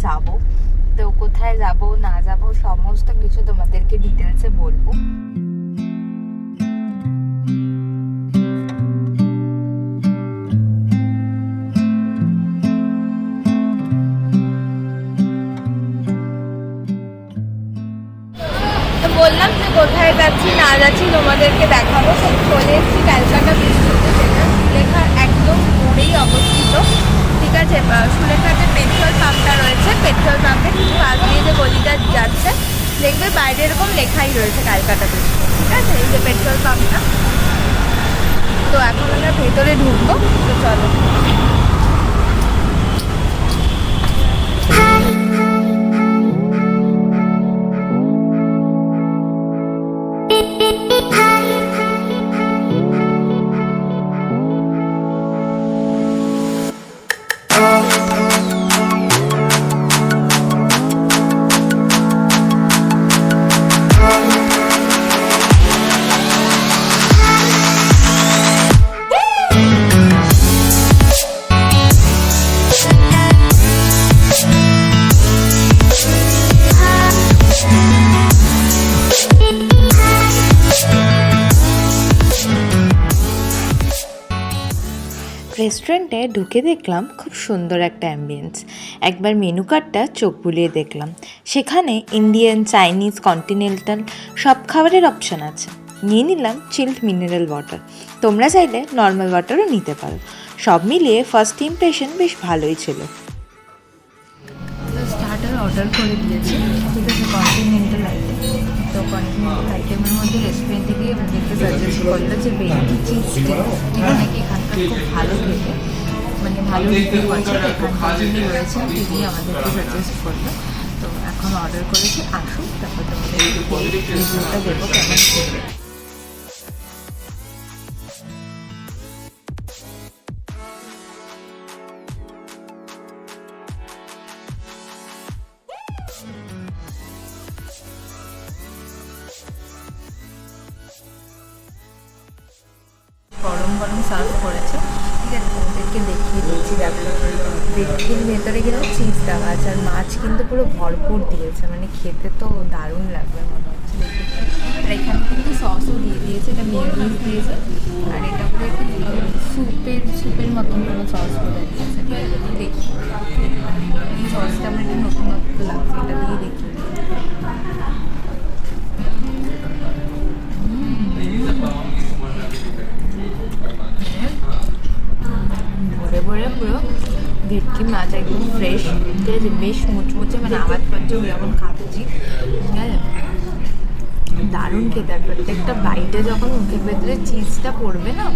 যাব। তো কোথায় যাব না যাব সমস্ত কিছু তোমাদেরকে ডিটেলসে বলবো। বললাম যে কোথায় যাচ্ছি না যাচ্ছি তোমাদেরকে দেখাবো। সব চলে এসেছি ক্যালকাটা বিস্কুটে, যেটা সুলেখার একদম মোড়েই অবস্থিত। ঠিক আছে, সুলেখাতে পেট্রোল পাম্পটা রয়েছে, পেট্রোল পাম্পে ঠিক পাশ দিয়ে যে গলিটা যাচ্ছে দেখবে বাইরে এরকম লেখাই রয়েছে ক্যালকাটা বিস্কুট। ঠিক আছে, এই যে পেট্রোল পাম্পটা। তো এখন আমরা ভেতরে ঢুকবো, তো চলো। রেস্টুরেন্টে ঢুকে দেখলাম খুব সুন্দর একটা অ্যাম্বিয়েন্স। একবার মেনু কার্ডটা চোখ বুলিয়ে দেখলাম, সেখানে ইন্ডিয়ান, চাইনিজ, কন্টিনেন্টাল সব খাবারের অপশান আছে। নিয়ে নিলাম চিল্ড মিনারেল ওয়াটার, তোমরা চাইলে নর্মাল ওয়াটারও নিতে পারো। সব মিলিয়ে ফার্স্ট ইমপ্রেশন বেশ ভালোই ছিল। স্টার্টার অর্ডার করে দিয়েছি, ঠিক আছে, কন্টিনেন্টাল আইটেম। তো কন্টিনেন্টাল আইটেমের মধ্যে রেস্টুরেন্টে গিয়ে আমাদেরকে সাজেস্ট করলো যে ভেটকি চিজ স্টিক, এটা নাকি এখানকার খুব ভালো খেতে, মানে ভালো রিভিউ আছে। এখানকার যিনি রয়েছেন তিনি আমাদেরকে সাজেস্ট করলো। তো এখন অর্ডার করেছি, আসুন তারপর তোমাদের রিভিউটা দেবো কেমন খেতে। গরম গরম সার্ভ করেছে, ঠিক আছে, তোমাদেরকে দেখিয়ে দিচ্ছি। ভেটকির ভেতরে কিন্তু চিজ দেওয়া আছে, আর মাছ কিন্তু পুরো ভরপুর দিয়েছে, মানে খেতে তো দারুণ লাগবে মনে হচ্ছে দেখে। আর এখানে কিন্তু সসও দিয়ে দিয়েছে, এটা মেয়োনিজ দিয়েছে, আর এটা পুরো একটু স্যুপের মতন কোনো সস করে দিয়েছে। ঠিক আছে, দেখি এই সসটা আমার একটু নতুনত্ব লাগছে, এটা দিয়ে দেখি। ভরে ভরে পুরো ভেটকি মাছ একদম ফ্রেশ, ঠিক আছে, বেশ মুচমুচে, মানে আওয়াজ পাচ্ছি যখন খাচ্ছি, ঠিক আছে, দারুণ খেতে। আর প্রত্যেকটা বাইটে যখন মুখের ভেতরে চিজটা পড়বে না,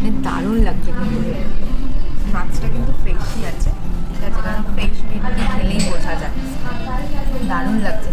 মানে দারুণ লাগছে। কিন্তু মাছটা কিন্তু ফ্রেশই আছে, ঠিক আছে, কারণ ফ্রেশ ভেটকি খেলেই বোঝা যায়, দারুণ লাগছে।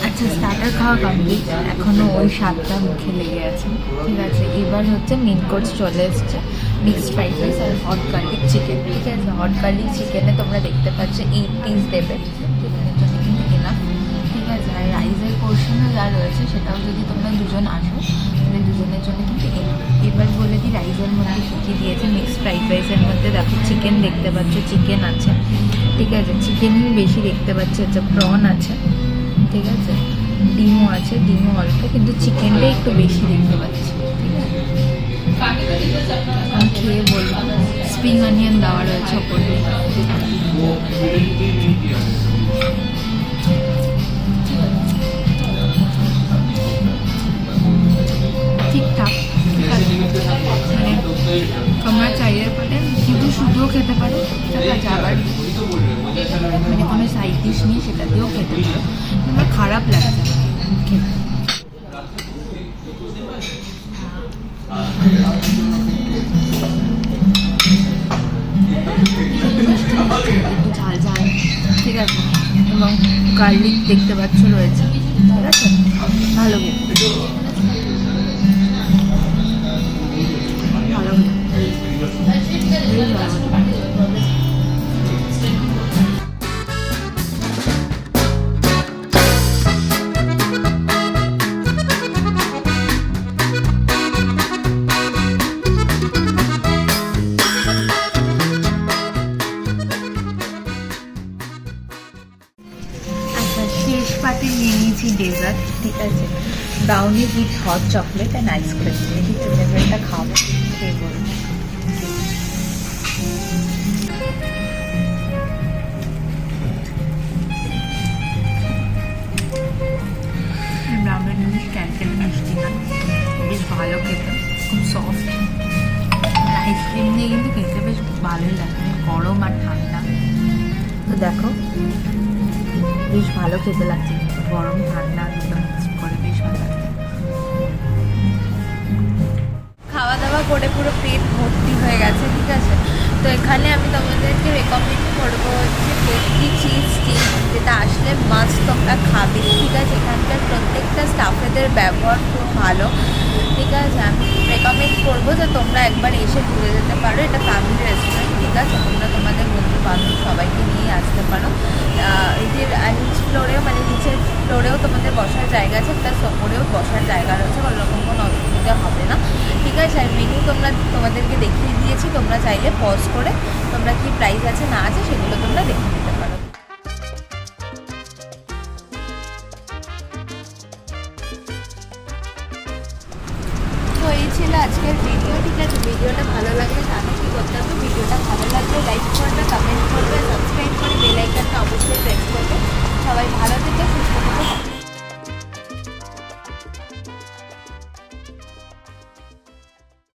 আচ্ছা, স্টার্টার খাওয়া কমপ্লিট, এখনও ওই স্বাদটা মুখে লেগে আছে। ঠিক আছে, এবার হচ্ছে মেন কোর্স চলে এসছে, মিক্সড ফ্রাইড রাইস আর হট গার্লিক চিকেন। ঠিক আছে, হট গার্লিক চিকেনে তোমরা দেখতে পাচ্ছ 8 পিস দেবে, চিকেনের জন্য কিন্তু এনাফ। ঠিক আছে, আর রাইসের পোর্শনে যা রয়েছে সেটাও যদি তোমরা দুজন আসো তাহলে দুজনের জন্য কিন্তু এবার বলে দিই রাইসের মধ্যে কী কী দিয়েছে। মিক্সড ফ্রাইড রাইসের মধ্যে দেখো চিকেন দেখতে পাচ্ছ, চিকেন আছে, ঠিক আছে, চিকেনই বেশি দেখতে পাচ্ছি, আচ্ছা প্রন আছে, ঠিক আছে, ডিমও আছে, ডিমও অল্প, কিন্তু চিকেনটাই একটু বেশি দেখতে পাচ্ছি, ঠিক আছে। আমি খেয়ে বলবো। স্প্রিং অনিয়ন দেওয়া রয়েছে ওপর দিয়ে, ঠিকঠাক, ঠিক আছে। মানে তোমরা চাইলে পারে শুধু শুধুও খেতে পারো, ঠিক আছে, আবার মানে কোনো সাইড ডিশ নেই সেটা দিয়েও খেতে পারো, তোমার খারাপ লাগছে না খেতে। একটু ঝাল ঝাল, ঠিক আছে, এবং গার্লিক দেখতে পাচ্ছ রয়েছে, ঠিক আছে, ভালো খেতে, ভালো পাতে নিয়ে নিয়েছি ডেজার্ট, ঠিক আছে, brownie with hot chocolate and ice cream. দেখি ডেজার্টটা খাবো, খেয়ে বলবো। ব্রাউনি জিনিস ক্যালকেল মিষ্টি না, বেশ ভালো খেতে, খুব সফট, আইসক্রিম দিয়ে কিন্তু খেতে বেশ ভালোই লাগে, গরম আর ঠান্ডা। তো দেখো বেশ ভালো খেতে লাগছে, গরম ঠান্ডা দুটো মিক্স করে বেশ ভালো লাগছে। খাওয়া দাওয়া করে পুরো পেট ভর্তি হয়ে গেছে, ঠিক আছে। তো এখানে আমি তোমাদেরকে রেকমেন্ড করবো হচ্ছে টেস্টি চিজ স্টিক, যেটা আসলে মাস্ট তোমরা খাবে, ঠিক আছে। এখানকার প্রত্যেকটা স্টাফেদের ব্যবহার খুব ভালো, ঠিক আছে। আমি রেকমেন্ড করবো যে তোমরা একবার এসে ঘুরে যেতে পারো, এটা ফ্যামিলি রেস্টুরেন্ট, ঠিক আছে। তোমরা তোমাদের বন্ধু বান্ধব সবাইকে নিয়ে আসতে পারো। এদের নিচ ফ্লোরেও মানে নিচের ফ্লোরেও তোমাদের বসার জায়গা আছে, প্লাস ওপরেও বসার জায়গা রয়েছে, ওরকম কোনো অসুবিধা হবে না, ঠিক আছে। আর মেনু তোমাদেরকে দেখিয়ে দিয়েছি, তোমরা চাইলে পজ করে তোমরা কি প্রাইস আছে না আছে সেগুলো তোমরা দেখে নিতে পারো। তো এই ছিল আজকের ভিডিও, ঠিক আছে। ভিডিওটা ভালো লাগলে তাহলে কী করতে হবে, ভিডিওটা ভালো লাগলে লাইক করবে, কমেন্ট করবে, সাবস্ক্রাইব করে বেল